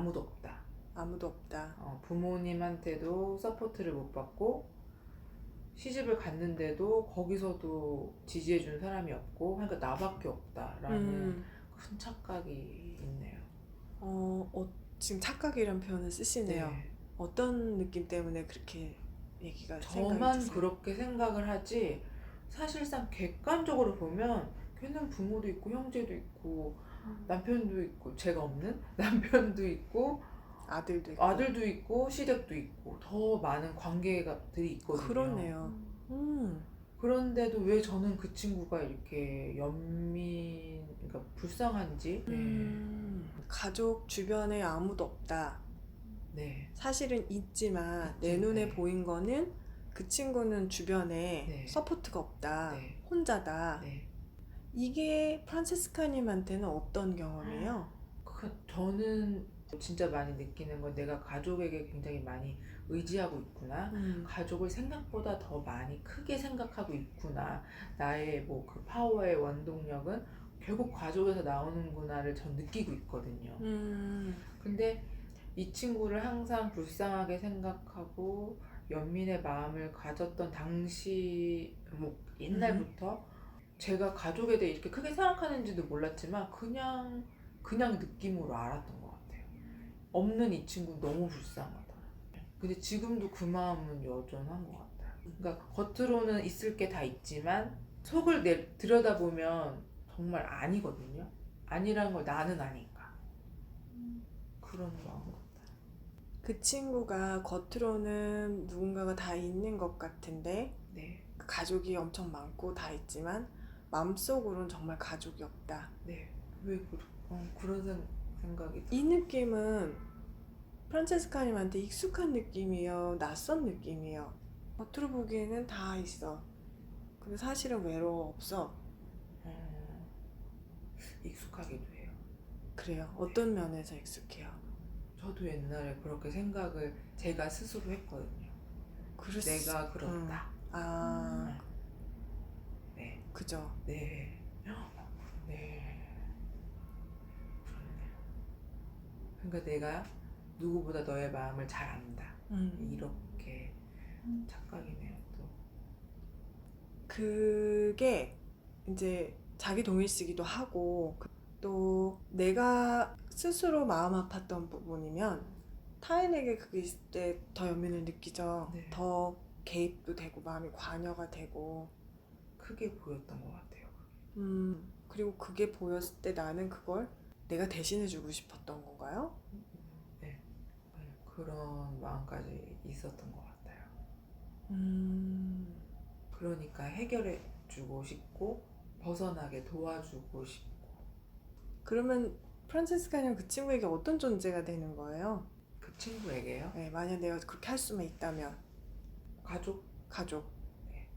아무도 없다. 아무도 없다. 부모님한테도 서포트를 못 받고 시집을 갔는데도 거기서도 지지해주는 사람이 없고 그러니까 나밖에 없다라는 큰 착각이 있네요. 지금 착각이란 표현을 쓰시네요. 네. 어떤 느낌 때문에 그렇게 얘기가 생각이 저만 드세요? 그렇게 생각을 하지 사실상 객관적으로 보면 걔는 부모도 있고 형제도 있고 남편도 있고 제가 없는 남편도 있고 아들도 있고. 있고 시댁도 있고 더 많은 관계들이 있거든요. 그러네요. 그런데도 왜 저는 그 친구가 이렇게 그러니까 불쌍한지. 가족 주변에 아무도 없다. 네. 사실은 있지만 내 있지, 눈에 네. 보인 거는 그 친구는 주변에 네. 서포트가 없다. 네. 혼자다. 네. 이게 프란체스카님한테는 어떤 경험이에요? 저는 진짜 많이 느끼는 건 내가 가족에게 굉장히 많이 의지하고 있구나. 가족을 생각보다 더 많이 크게 생각하고 있구나. 나의 뭐 그 파워의 원동력은 결국 가족에서 나오는구나를 전 느끼고 있거든요. 근데 이 친구를 항상 불쌍하게 생각하고 연민의 마음을 가졌던 당시 뭐 옛날부터 제가 가족에 대해 이렇게 크게 생각하는지도 몰랐지만 그냥 느낌으로 알았던 것 같아요. 없는 이 친구 너무 불쌍하다. 근데 지금도 그 마음은 여전한 것 같아요. 그러니까 겉으로는 있을 게 다 있지만 속을 들여다보면 정말 아니거든요. 아니라는 걸 나는 아니까. 그런 마음 같아요. 그 친구가 겉으로는 누군가가 다 있는 것 같은데 네. 가족이 엄청 많고 다 있지만 마음속으로는 정말 가족이 없다. 네. 왜 그런 생각이 이 느낌은 프란체스카님한테 익숙한 느낌이요? 낯선 느낌이요? 겉으로 보기에는 다 있어. 근데 사실은 외로워 없어. 익숙하기도 해요. 그래요. 어떤 면에서 익숙해요? 저도 옛날에 그렇게 생각을 제가 스스로 했거든요. 내가 그렇다. 네. 그죠. 네. 네. 그러니까 내가 누구보다 너의 마음을 잘 안다. 이렇게 착각이네요. 또. 그게 이제 자기 동일시기도 하고 또 내가 스스로 마음 아팠던 부분이면 타인에게 그게 있을 때 더 연민을 느끼죠. 네. 더 개입도 되고 마음이 관여가 되고 크게 보였던 것 같아요. 그리고 그게 보였을 때 나는 그걸 내가 대신해주고 싶었던 건가요? 네. 그런 마음까지 있었던 것 같아요. 그러니까 해결해주고 싶고 벗어나게 도와주고 싶고. 그러면 프란체스카는 그 친구에게 어떤 존재가 되는 거예요? 그 친구에게요? 네, 만약 내가 그렇게 할 수만 있다면 가족. 네.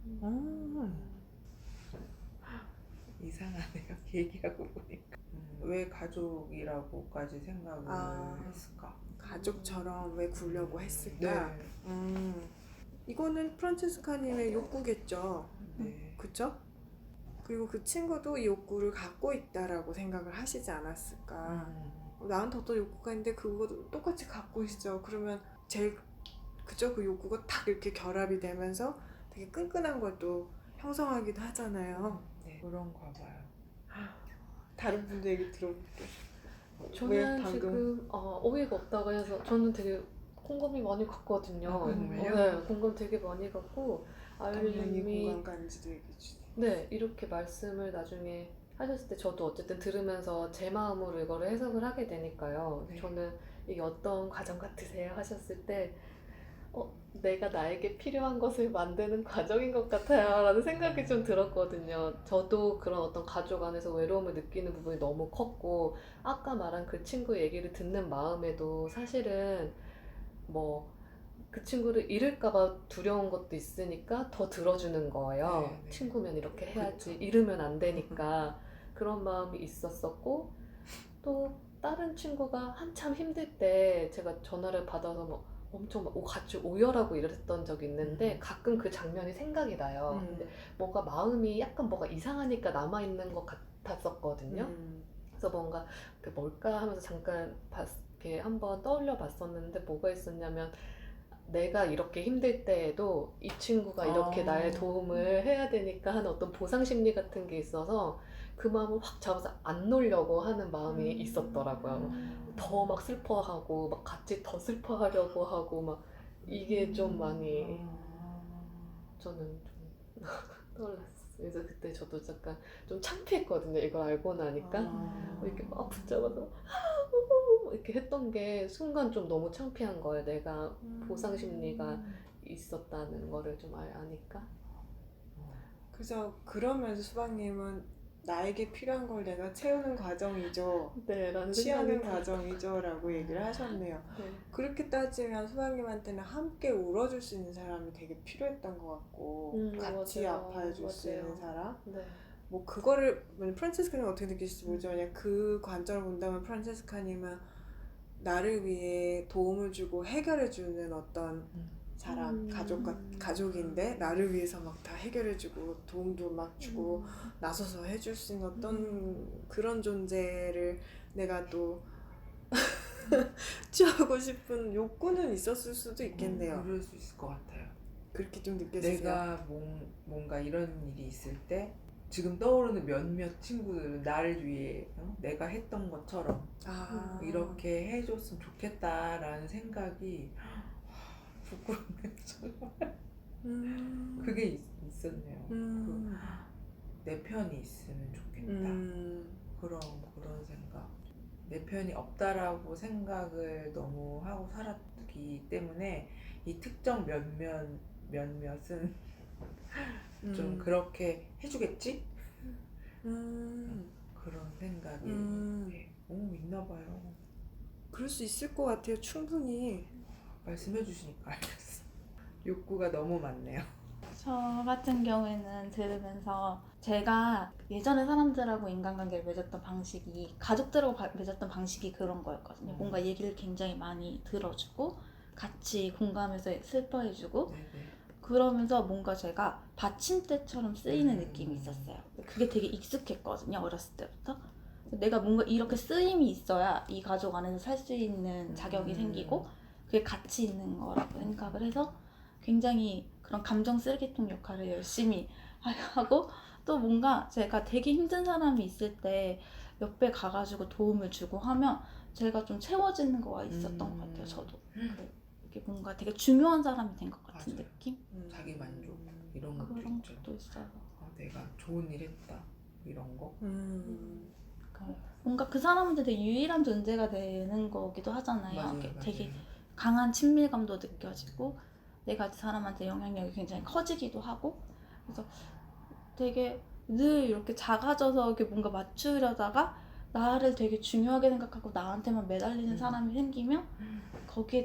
이상하네요. 얘기하고 보니까. 왜 가족이라고까지 생각을 했을까? 가족처럼 왜 굴려고 했을까? 네. 이거는 프란체스카님의 욕구겠죠. 네. 그쵸? 그리고 그 친구도 이 욕구를 갖고 있다라고 생각을 하시지 않았을까? 나한테 어떤 욕구가 있는데 그거도 똑같이 갖고 있어. 그러면 그죠? 그 욕구가 딱 이렇게 결합이 되면서 되게 끈끈한 걸 또 형성하기도 하잖아요. 네. 그런가 봐요. 다른 분들 얘기 들어볼게. 저는 지금 어이가 없다고 해서 저는 되게 공감이 많이 갔거든요. 공감이요? 네, 공감 되게 많이 갔고 당연히 아율님이 공감 가는지도 얘기해 주세요. 네, 이렇게 말씀을 나중에 하셨을 때 저도 어쨌든 들으면서 제 마음으로 이거를 해석을 하게 되니까요. 네. 저는 이게 어떤 과정 같으세요? 하셨을 때 내가 나에게 필요한 것을 만드는 과정인 것 같아요 라는 생각이 좀 들었거든요. 저도 그런 어떤 가족 안에서 외로움을 느끼는 부분이 너무 컸고 아까 말한 그 친구 얘기를 듣는 마음에도 사실은 뭐 그 친구를 잃을까봐 두려운 것도 있으니까 더 들어주는 거예요. 네. 친구면 이렇게 해야지. 그쵸. 잃으면 안 되니까. 그런 마음이 있었었고 또 다른 친구가 한참 힘들 때 제가 전화를 받아서 뭐 엄청 막 같이 오열하고 이랬던 적이 있는데 가끔 그 장면이 생각이 나요. 근데 뭔가 마음이 약간 뭐가 이상하니까 남아있는 것 같았었거든요. 그래서 뭔가 그 뭘까 하면서 잠깐 이렇게 한번 떠올려 봤었는데 뭐가 있었냐면 내가 이렇게 힘들 때에도 이 친구가 이렇게 나의 도움을 해야 되니까 하는 어떤 보상 심리 같은 게 있어서 그 마음을 확 잡아서 안 놓으려고 하는 마음이 있었더라고요. 더 막 슬퍼하고 막 같이 더 슬퍼하려고 하고 막 이게 좀 많이 저는 좀 떠올랐어요. 그래서 그때 저도 약간 좀 창피했거든요. 이걸 알고 나니까 이렇게 막 붙잡아서 이렇게 했던 게 순간 좀 너무 창피한 거예요. 내가 보상 심리가 있었다는 거를 좀 아니까. 그래서 그러면서 수박님은 나에게 필요한 걸 내가 채우는 과정이죠. 네, 라는 취하는 생각이 과정이죠 라고 얘기를 하셨네요. 네. 그렇게 따지면 수박님한테는 함께 울어줄 수 있는 사람이 되게 필요했던 것 같고 같이 맞아요. 아파해줄 수 맞아요. 있는 사람. 네. 뭐 그거를 프란체스카님 어떻게 느끼실지 모르지만 그냥 그 관점을 본다면 프란체스카님은 나를 위해 도움을 주고 해결해주는 어떤 사람, 가족인데 나를 위해서 막 다 해결해주고 도움도 막 주고 나서서 해줄 수 있는 어떤 그런 존재를 내가 또 취하고 싶은 욕구는 있었을 수도 있겠네요. 그럴 수 있을 것 같아요. 그렇게 좀 느껴지세요? 내가 뭔가 이런 일이 있을 때 지금 떠오르는 몇몇 친구들은 나를 위해 내가 했던 것처럼 이렇게 해줬으면 좋겠다라는 생각이 부끄럽네요. 그게 있었네요. 내 편이 있으면 좋겠다. 그런 생각. 내 편이 없다라고 생각을 너무 하고 살았기 때문에 이 특정 몇몇은 좀 그렇게 해주겠지? 그런 생각이 있나 봐요. 그럴 수 있을 것 같아요. 충분히. 말씀해 주시니까 알겠어. 욕구가 너무 많네요. 저 같은 경우에는 들으면서 제가 예전에 사람들하고 인간관계를 맺었던 방식이 가족들하고 맺었던 방식이 그런 거였거든요. 뭔가 얘기를 굉장히 많이 들어주고 같이 공감해서 슬퍼해주고 그러면서 뭔가 제가 받침대처럼 쓰이는 느낌이 있었어요. 그게 되게 익숙했거든요. 어렸을 때부터. 내가 뭔가 이렇게 쓰임이 있어야 이 가족 안에서 살 수 있는 자격이 생기고 그게 가치 있는 거라고 생각을 해서 굉장히 그런 감정 쓰레기통 역할을 열심히 하고 또 뭔가 제가 되게 힘든 사람이 있을 때 옆에 가가지고 도움을 주고 하면 제가 좀 채워지는 거가 있었던 것 같아요. 저도 이게 뭔가 되게 중요한 사람이 된 것 같은 맞아요. 느낌? 자기 만족 이런 것도 그런 있죠. 것도 있어요. 내가 좋은 일 했다 이런 거. 뭔가 그 사람한테 되게 유일한 존재가 되는 거기도 하잖아요. 맞아요. 되게 강한 친밀감도 느껴지고 내가 그 사람한테 영향력이 굉장히 커지기도 하고 그래서 되게 늘 이렇게 작아져서 이렇게 뭔가 맞추려다가 나를 되게 중요하게 생각하고 나한테만 매달리는 사람이 생기면 거기에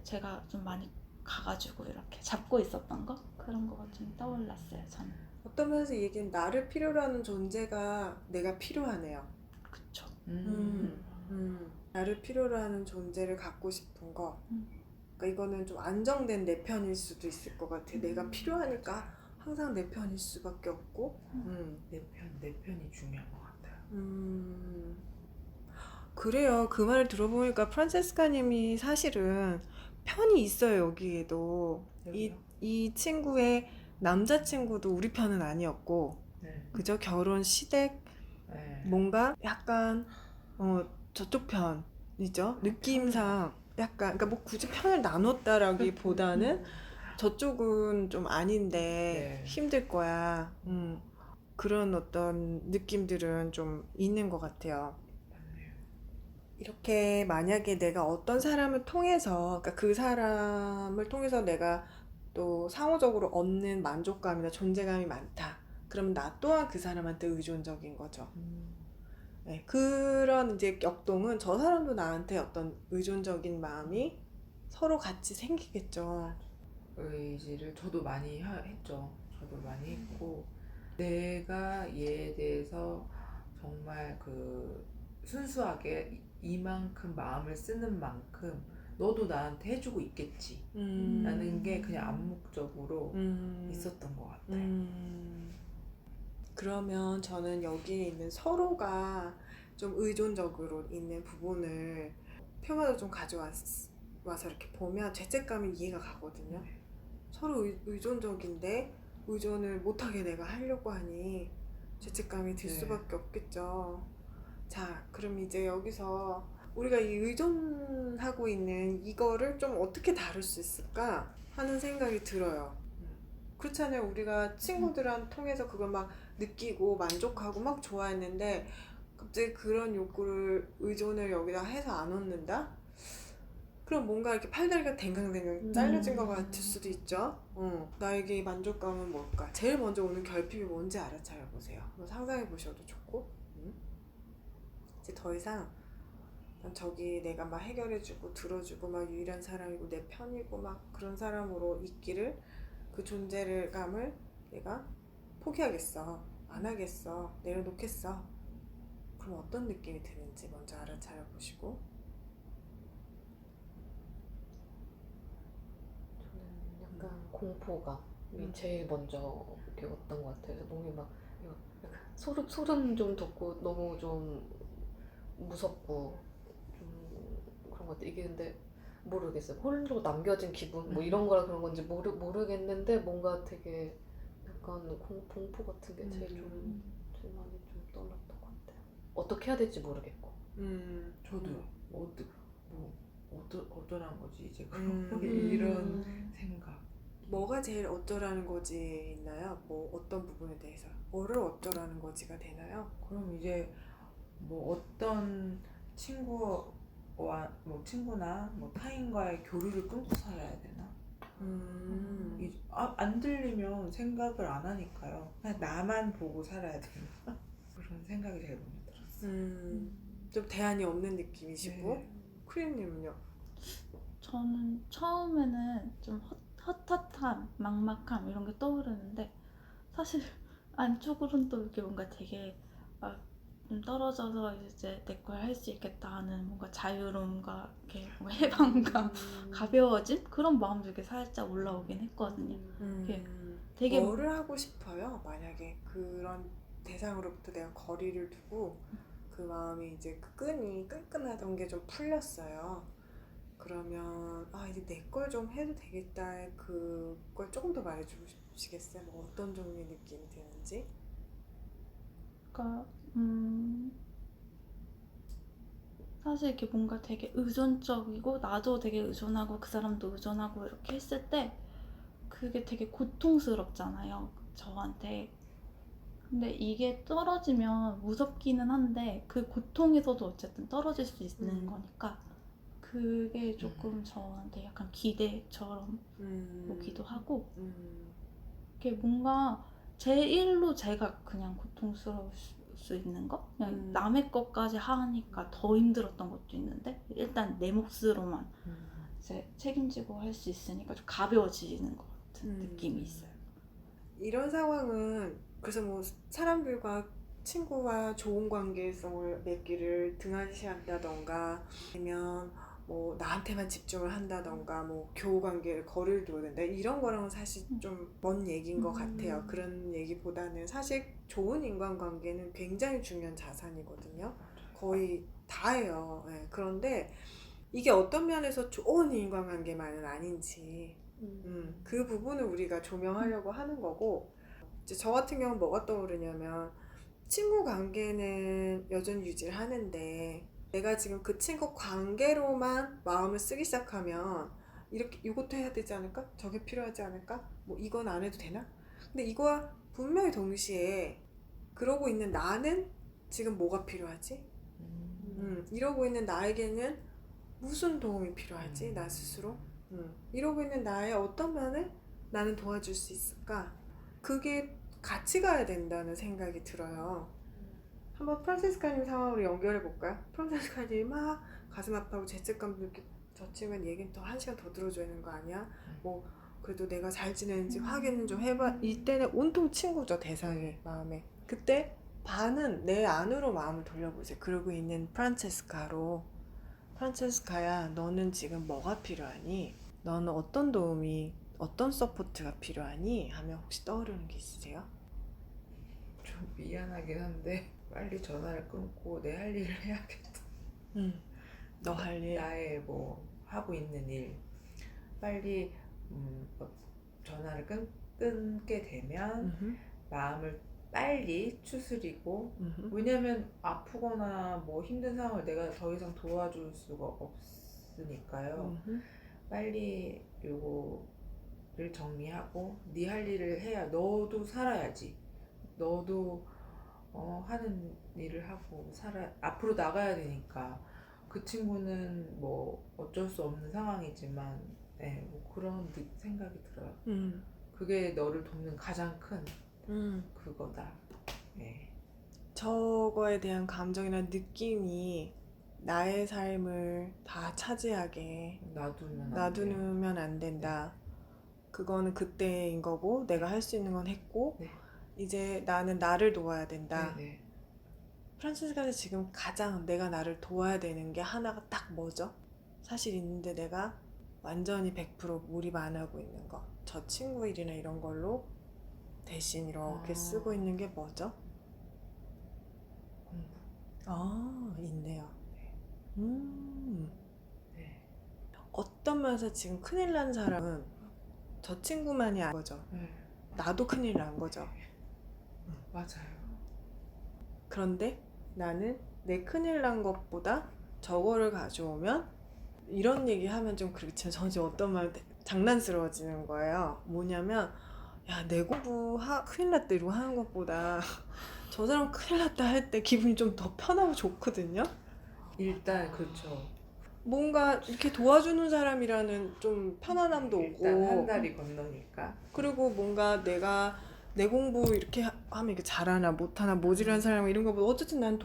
제가 좀 많이 가가지고 이렇게 잡고 있었던 거 그런 거가 좀 떠올랐어요. 저는. 어떤 면에서 이 얘기는 나를 필요로 하는 존재가 내가 필요하네요. 그쵸. 나를 필요로 하는 존재를 갖고 싶은 거. 그러니까 이거는 좀 안정된 내 편일 수도 있을 것 같아. 내가 필요하니까 항상 내 편일 수밖에 없고. 내 편이 중요한 것 같아요. 그래요. 그 말을 들어보니까 프란체스카님이 사실은 편이 있어요. 여기에도 이 친구의 남자친구도 우리 편은 아니었고, 그저 결혼 시댁 뭔가 약간 저쪽 편이죠. 느낌상 약간 그러니까 뭐 굳이 편을 나눴다라기보다는 저쪽은 좀 아닌데 힘들 거야. 그런 어떤 느낌들은 좀 있는 것 같아요. 이렇게 만약에 내가 어떤 사람을 통해서 그러니까 그 사람을 통해서 내가 또 상호적으로 얻는 만족감이나 존재감이 많다. 그러면 나 또한 그 사람한테 의존적인 거죠. 네, 그런 이제 역동은 저 사람도 나한테 어떤 의존적인 마음이 서로 같이 생기겠죠. 의지를 저도 많이 했죠. 저도 많이 했고 내가 얘에 대해서 정말 그 순수하게 이만큼 마음을 쓰는 만큼 너도 나한테 해주고 있겠지 라는 게 그냥 암묵적으로 있었던 것 같아요. 그러면 저는 여기에 있는 서로가 좀 의존적으로 있는 부분을 표면을 좀 가져와서 이렇게 보면 죄책감이 이해가 가거든요. 서로 의존적인데 의존을 못하게 내가 하려고 하니 죄책감이 들 네. 수밖에 없겠죠. 자, 그럼 이제 여기서 우리가 이 의존하고 있는 이거를 좀 어떻게 다룰 수 있을까 하는 생각이 들어요. 그렇잖아요. 우리가 친구들한 통해서 그걸 막 느끼고 만족하고 막 좋아했는데 갑자기 그런 욕구를 의존을 여기다 해서 안 얻는다? 그럼 뭔가 이렇게 팔다리가 댕강댕강 잘려진 것 같을 수도 있죠. 나에게 이 만족감은 뭘까? 제일 먼저 오는 결핍이 뭔지 알아차려보세요. 한번 상상해 보셔도 좋고. 이제 더 이상 난 저기 내가 막 해결해주고 들어주고 막 유일한 사람이고 내 편이고 막 그런 사람으로 있기를, 그 존재감을 내가 포기하겠어, 안 하겠어, 내려놓겠어. 그럼 어떤 느낌이 드는지 먼저 알아차려 보시고. 저는 약간 공포감이 제일 먼저 이렇게 왔던 것 같아요. 그래서 몸이 막 약간 소름 좀 돋고 너무 좀 무섭고 좀 그런 것 같아요. 이게 근데 모르겠어요. 홀로 남겨진 기분 뭐 이런 거라 그런 건지 모르겠는데 뭔가 되게 약간 공포 같은 게 제일 많이 좀 떠올랐던 것 같아요. 어떻게 해야 될지 모르겠고. 저도 어떠란 거지 이제 이런 생각. 뭐가 제일 어쩌라는 거지 있나요? 뭐 어떤 부분에 대해서 뭐를 어쩌라는 거지가 되나요? 그럼 이제 뭐 어떤 친구나 뭐 타인과의 교류를 끊고 살아야 되나? 안 들리면 생각을 안 하니까요. 그냥 나만 보고 살아야 되나? 그런 생각이 제일 먼저 들었어요. 좀 대안이 없는 느낌이시고. 네. 크림님은요? 저는 처음에는 좀 헛헛함, 막막함 이런 게 떠오르는데 사실 안쪽으로는 또 이렇게 뭔가 되게 좀 떨어져서 이제 내 걸 할 수 있겠다 하는 뭔가 자유로움과 이렇게 뭔가 해방감, 가벼워짐 그런 마음도 이렇게 살짝 올라오긴 했거든요. 되게 뭐를 하고 싶어요? 만약에 그런 대상으로부터 내가 거리를 두고 그 마음이 이제 그 끈이 끈끈하던 게 좀 풀렸어요. 그러면 이제 내 걸 좀 해도 되겠다. 그걸 조금 더 말해주시겠어요? 뭐 어떤 종류의 느낌이 드는지? 그러니까 사실 이렇게 뭔가 되게 의존적이고 나도 되게 의존하고 그 사람도 의존하고 이렇게 했을 때 그게 되게 고통스럽잖아요, 저한테. 근데 이게 떨어지면 무섭기는 한데 그 고통에서도 어쨌든 떨어질 수 있는 거니까 그게 조금 저한테 약간 기대처럼 오기도 하고 이게 뭔가 제 일로 제가 그냥 고통스러울 수 있는 거? 그냥 남의 것까지 하니까 더 힘들었던 것도 있는데 일단 내 몫으로만 이제 책임지고 할 수 있으니까 좀 가벼워지는 것 같은 느낌이 있어요. 이런 상황은 그래서 뭐 사람들과 친구와 좋은 관계성을 맺기를 등한시한다던가 아니면 뭐 나한테만 집중을 한다던가 뭐 교우 관계를 거리를 두어야 된다 이런 거랑은 사실 좀 먼 얘기인 것 같아요. 그런 얘기보다는 사실 좋은 인간관계는 굉장히 중요한 자산이거든요. 거의 다예요. 네. 그런데 이게 어떤 면에서 좋은 인간관계만은 아닌지 그 부분을 우리가 조명하려고 하는 거고, 이제 저 같은 경우는 뭐가 떠오르냐면 친구 관계는 여전히 유지를 하는데 내가 지금 그 친구 관계로만 마음을 쓰기 시작하면 이렇게 이것도 해야 되지 않을까? 저게 필요하지 않을까? 뭐 이건 안 해도 되나? 근데 이거와 분명히 동시에 그러고 있는 나는 지금 뭐가 필요하지? 이러고 있는 나에게는 무슨 도움이 필요하지? 나 스스로? 이러고 있는 나의 어떤 면을 나는 도와줄 수 있을까? 그게 같이 가야 된다는 생각이 들어요. 한번 프란체스카님 상황으로 연결해 볼까요? 프란체스카님이 막 가슴 아파하고 죄책감 느끼고 저 친구는 얘기는 더 1시간 더 들어줘야 되는 거 아니야? 뭐 그래도 내가 잘 지내는지 확인은 좀 해봐. 이때는 온통 친구죠, 대상의 마음에. 그때 반은 내 안으로 마음을 돌려보세요. 그러고 있는 프란체스카로. 프란체스카야, 너는 지금 뭐가 필요하니? 너는 어떤 도움이, 어떤 서포트가 필요하니? 하면 혹시 떠오르는 게 있으세요? 좀 미안하긴 한데 빨리 전화를 끊고 내 할 일을 해야겠다. 너 할 일. 나의 뭐 하고 있는 일 빨리 뭐 전화를 끊게 되면 음흠. 마음을 빨리 추스리고 음흠. 왜냐면 아프거나 뭐 힘든 상황을 내가 더 이상 도와줄 수가 없으니까요. 음흠. 빨리 요거를 정리하고 네 할 일을 해야 너도 살아야지. 너도 하는 일을 하고 앞으로 나가야 되니까 그 친구는 뭐 어쩔 수 없는 상황이지만 네, 뭐 그런 생각이 들어요. 그게 너를 돕는 가장 큰 그거다. 네. 저거에 대한 감정이나 느낌이 나의 삶을 다 차지하게 놔두면 안 된다. 그거는 그때인 거고 내가 할 수 있는 건 했고 네. 이제 나는 나를 도와야 된다. 네, 네. 프란치스카는 지금 가장 내가 나를 도와야 되는 게 하나가 딱 뭐죠? 사실 있는데 내가 완전히 100% 몰입 안 하고 있는 거. 저 친구 일이나 이런 걸로 대신 이렇게 쓰고 있는 게 뭐죠? 공부. 있네요. 네. 어떤 면에서 지금 큰일 난 사람은 저 친구만이 아닌 거죠. 네. 나도 큰일 난 거죠. 맞아요. 그런데 나는 내 큰일 난 것보다 저거를 가져오면 이런 얘기 하면 좀 그렇지만 저는 지금 어떤 말 장난스러워지는 거예요. 뭐냐면 야, 내 공부 큰일 났다 이러고 하는 것보다 저 사람 큰일 났다 할 때 기분이 좀 더 편하고 좋거든요. 일단 그렇죠. 뭔가 이렇게 도와주는 사람이라는 좀 편안함도 일단 오고 한 달이 건너니까. 그리고 뭔가 내가 내 공부 이렇게 하면 이게 잘하나 못하나 모질한 사람 이런 거보다 어쨌든 난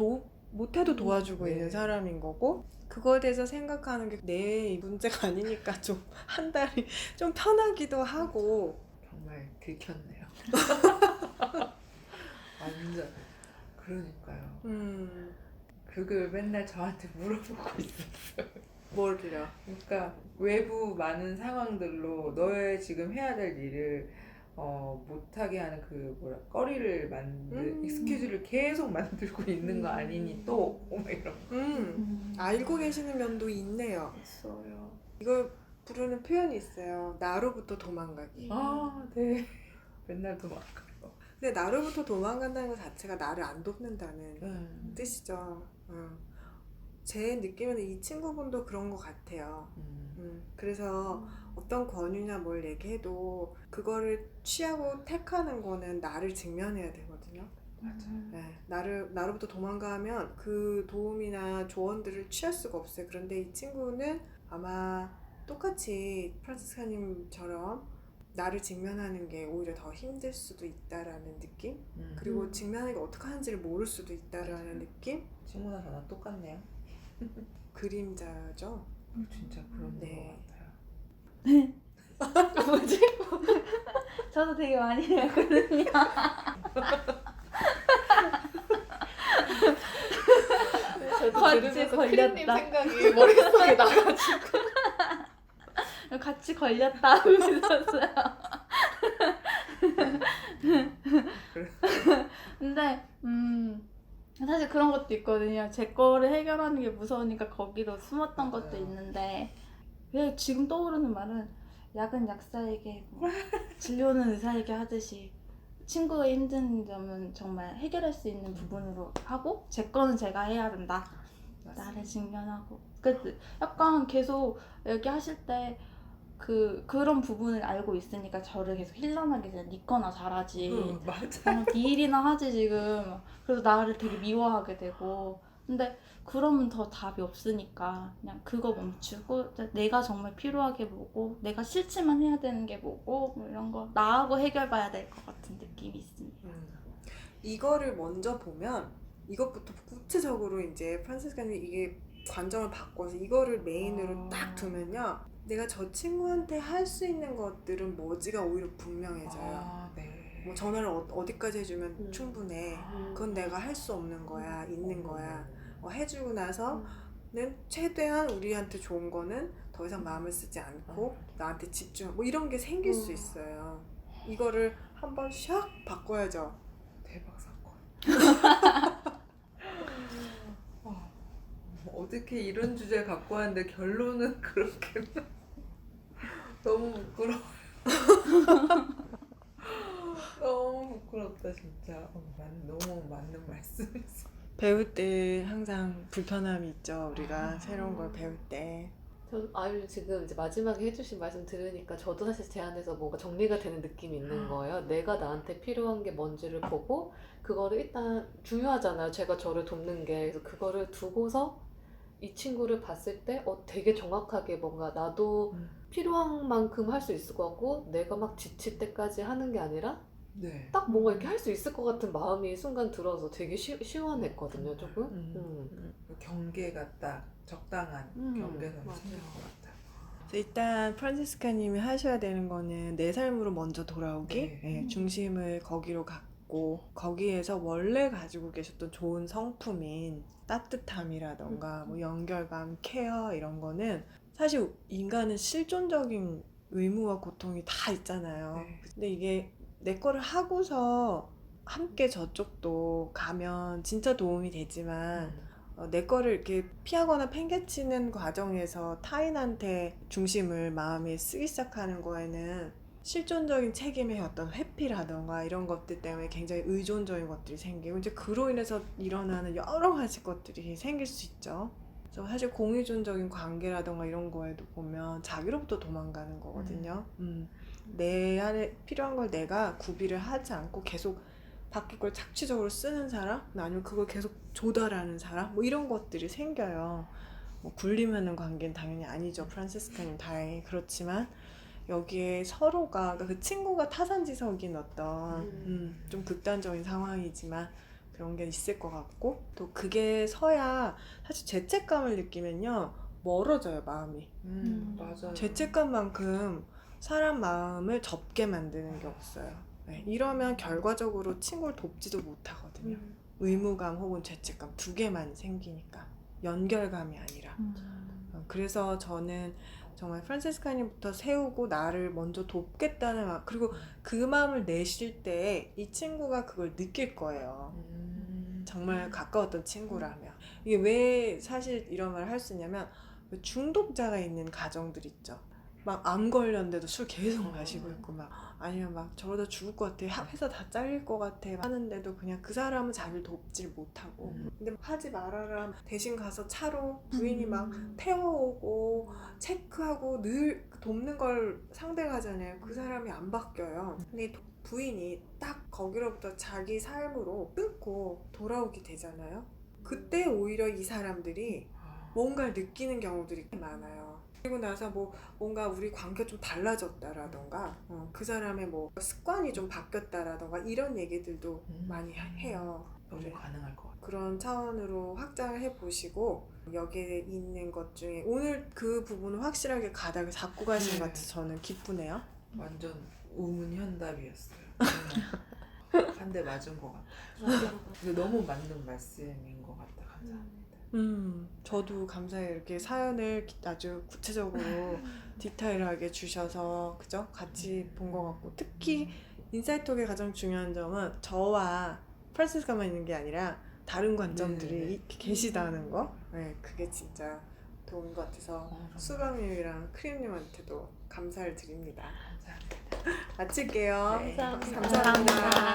못해도 도와주고 네. 있는 사람인 거고 그거에 대해서 생각하는 게 내 문제가 아니니까 좀 한 달이 좀 편하기도 하고 정말 들켰네요. 완전 그러니까요. 그걸 맨날 저한테 물어보고 있었어요. 뭘요? 그러니까 외부 많은 상황들로 너의 지금 해야 될 일을 못하게 하는 거리를 스케줄을 계속 만들고 있는 거 아니니 또 이런 거 알고 계시는 면도 있네요. 있어요. 이걸 부르는 표현이 있어요. 나로부터 도망가기. 네. 맨날 도망가요. 근데 나로부터 도망간다는 것 자체가 나를 안 돕는다는 뜻이죠. 제 느낌에는 이 친구분도 그런 것 같아요. 그래서 어떤 권유나 뭘 얘기해도 그거를 취하고 택하는 거는 나를 직면해야 되거든요. 맞아요. 네, 나로부터 도망가면 그 도움이나 조언들을 취할 수가 없어요. 그런데 이 친구는 아마 똑같이 프란치스카님처럼 나를 직면하는 게 오히려 더 힘들 수도 있다라는 느낌? 그리고 직면하는 게 어떻게 하는지를 모를 수도 있다라는 느낌? 친구나 저나 똑같네요. 그림자죠. 진짜 그런 네. 것 같아요. 뭐지? 저도 되게 많이 해거든요. 저도 같이 들으면서 걸렸다. 크림님 생각이 머릿속에 나가지고 같이 걸렸다 하고 있었어요. 근데 사실 그런 것도 있거든요. 제 거를 해결하는 게 무서우니까 거기로 숨었던 것도 있는데 왜 지금 떠오르는 말은 약은 약사에게 진료는 의사에게 하듯이 친구의 힘든 점은 정말 해결할 수 있는 부분으로 하고 제 거는 제가 해야 된다. 나를 직면하고 약간 계속 얘기하실 때 그런 부분을 알고 있으니까 저를 계속 힐난하게 되는 니 거나 잘하지 맞아. 네 일이나 하지 지금 그래서 나를 되게 미워하게 되고 근데 그러면 더 답이 없으니까 그냥 그거 멈추고 내가 정말 필요하게 보고 내가 싫지만 해야 되는 게 뭐고 뭐 이런 거 나하고 해결봐야 될 것 같은 느낌이 있습니다. 이거를 먼저 보면 이것부터 구체적으로 이제 프란치스카님이 이게 관점을 바꿔서 이거를 메인으로 딱 두면요 내가 저 친구한테 할 수 있는 것들은 뭐지가 오히려 분명해져요. 네. 뭐 전화를 어디까지 해주면 충분해. 그건 내가 할 수 없는 거야. 있는 거야. 해주고 나서는 최대한 우리한테 좋은 거는 더 이상 마음을 쓰지 않고 나한테 집중 뭐 이런 게 생길 수 있어요. 이거를 한번 샥 바꿔야죠. 대박 사건. 어떻게 이런 주제 갖고 왔는데 결론은 그렇게 너무 부끄러워. 너무 부끄럽다 진짜. 너무 맞는 말씀이세요. 배울 때 항상 불편함이 있죠. 우리가 새로운 걸 배울 때. 저 아유 지금 이제 마지막에 해주신 말씀 들으니까 저도 사실 제 안에서 뭔가 정리가 되는 느낌이 있는 거예요. 내가 나한테 필요한 게 뭔지를 보고 그거를 일단 중요하잖아요. 제가 저를 돕는 게. 그래서 그거를 두고서 이 친구를 봤을 때 되게 정확하게 뭔가 나도 필요한 만큼 할 수 있을 것 같고 내가 막 지칠 때까지 하는 게 아니라 네. 딱 뭔가 이렇게 할 수 있을 것 같은 마음이 순간 들어서 되게 시원했거든요, 조금. 경계가 딱 적당한 경계선을 맞아요. 찾는 것 같아요. 일단 프란치스카님이 하셔야 되는 거는 내 삶으로 먼저 돌아오기. 네. 네, 중심을 거기로 갖고 거기에서 원래 가지고 계셨던 좋은 성품인 따뜻함이라던가 뭐 연결감, 케어 이런 거는 사실 인간은 실존적인 의무와 고통이 다 있잖아요. 네. 근데 이게 내 거를 하고서 함께 저쪽도 가면 진짜 도움이 되지만 내 거를 이렇게 피하거나 팽개치는 과정에서 타인한테 중심을 마음에 쓰기 시작하는 거에는 실존적인 책임의 어떤 회피라던가 이런 것들 때문에 굉장히 의존적인 것들이 생기고 이제 그로 인해서 일어나는 여러 가지 것들이 생길 수 있죠. 그래서 사실 공의존적인 관계라던가 이런 거에도 보면 자기로부터 도망가는 거거든요. 내 안에 필요한 걸 내가 구비를 하지 않고 계속 밖에 걸 착취적으로 쓰는 사람, 아니면 그걸 계속 조달하는 사람, 뭐 이런 것들이 생겨요. 뭐 군림하는 관계는 당연히 아니죠. 프란치스카님 다행히. 그렇지만 여기에 서로가, 그러니까 그 친구가 타산지석인 어떤 좀 극단적인 상황이지만 그런 게 있을 것 같고, 또 그게 서야 사실 죄책감을 느끼면요 멀어져요, 마음이. 맞아요. 죄책감만큼 사람 마음을 접게 만드는 게 없어요. 네, 이러면 결과적으로 친구를 돕지도 못하거든요. 의무감 혹은 죄책감 두 개만 생기니까, 연결감이 아니라. 그래서 저는 정말 프란치스카님부터 세우고 나를 먼저 돕겠다는 마음, 그리고 그 마음을 내실 때 이 친구가 그걸 느낄 거예요. 정말 가까웠던 친구라면. 이게 왜 사실 이런 말을 할 수 있냐면, 중독자가 있는 가정들 있죠. 막 암 걸렸는데도 술 계속 마시고 있고, 막 아니면 막 저러다 죽을 것 같아, 회사 다 잘릴 것 같아 하는데도 그냥 그 사람은 자기를 돕질 못하고, 근데 하지 말아라 대신 가서 차로 부인이 막 태워오고 체크하고 늘 돕는 걸 상대가 하잖아요. 그 사람이 안 바뀌어요. 근데 부인이 딱 거기로부터 자기 삶으로 끊고 돌아오게 되잖아요. 그때 오히려 이 사람들이 뭔가를 느끼는 경우들이 많아요. 그리고 나서 뭐 뭔가 우리 관계가 좀 달라졌다라던가 그 사람의 뭐 습관이 좀 바뀌었다라던가 이런 얘기들도 많이 해요. 너무 가능할 것 같아요. 그런 차원으로 확장을 해보시고, 여기에 있는 것 중에 오늘 그 부분을 확실하게 가닥을 잡고 가신 것 같아서 저는 기쁘네요. 완전 우문현답이었어요. 한 대 맞은 것 같아요. 근데 너무 맞는 말씀인 것 같다. 감사합니다. 저도 감사해요. 이렇게 사연을 아주 구체적으로 디테일하게 주셔서 그죠? 같이 본 것 같고, 특히 인사이트톡의 가장 중요한 점은 저와 프란치스카만 있는 게 아니라 다른 관점들이 계시다는 거. 네, 그게 진짜 도움인 것 같아서 수박님이랑 크림님한테도 감사를 드립니다. 감사합니다. 마칠게요. 네, 감사합니다.